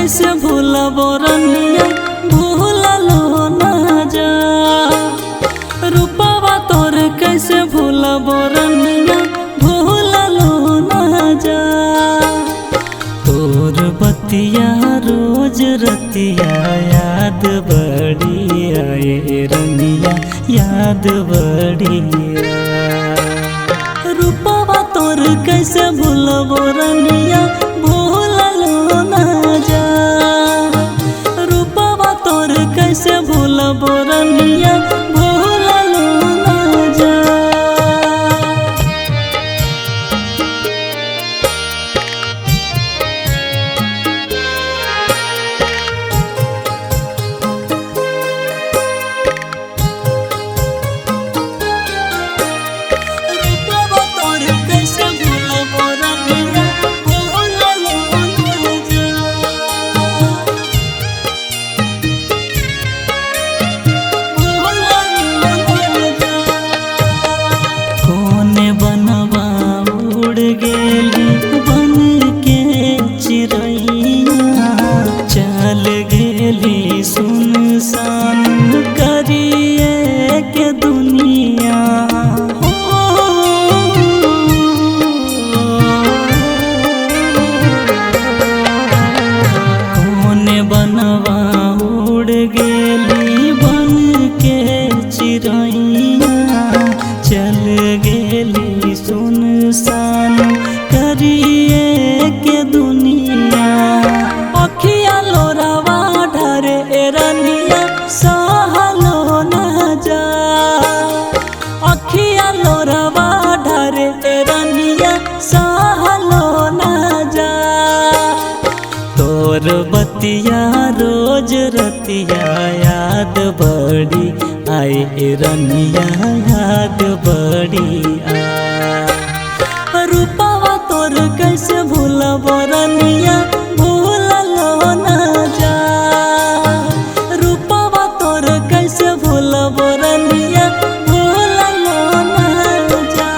कैसे भूलब रनिया भूललो ना जा। रूपवा तोर कैसे भूलब रनिया भूललो ना जा। तोर बतिया रोज रतिया याद बड़ी आए रनिया याद बड़ी आए। रूपवा तोर कैसे भूलब रनिया भूललो ना जा। रूपवा तोर कैसे भूलब रनिया भूललो ना जा। चल गेली सुनसान करिए के दुनिया। कोने बनवा उड़ गेली बन के चिड़ैया। चल गेली सुनसान करिए के दुनिया। अखिया लोरावा ढरे रनिया सहलो ना जा। अखिया लोरावा ढरे रनिया सहलो ना जा। तोर बतिया रोज रतिया याद बड़ी आए रनिया याद बड़ी आए। रूपवा तोर कैसे भूलब रनिया भूललो ना जा। रूपवा तोर कैसे भूलब रनिया भूललो ना जा।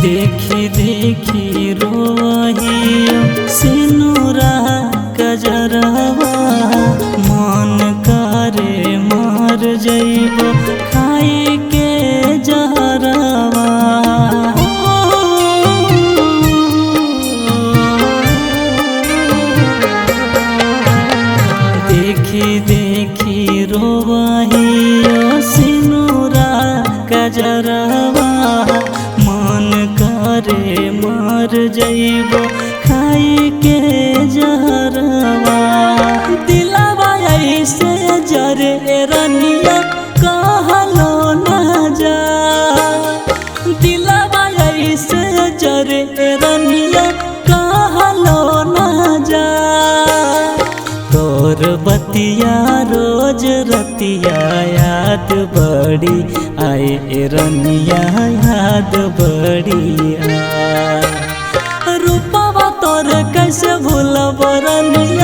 देखी देखी रोहियो सिनुरा कजरवा। मन करे मर जइबो खाए के जहरवा। देखी देखी रोहियो सिनुरा कजरवा। मन करे मर जइबो खाई के जहरवा। दिलवा ऐसे जरे रनिया कहलो ना जा। दिलवा ऐसे जरे रनिया कहलो ना जा। तोर बतिया रोज रतिया याद बड़ी आए रनिया याद बड़ी आए। रूपवा तोर कैसे भूलब रनिया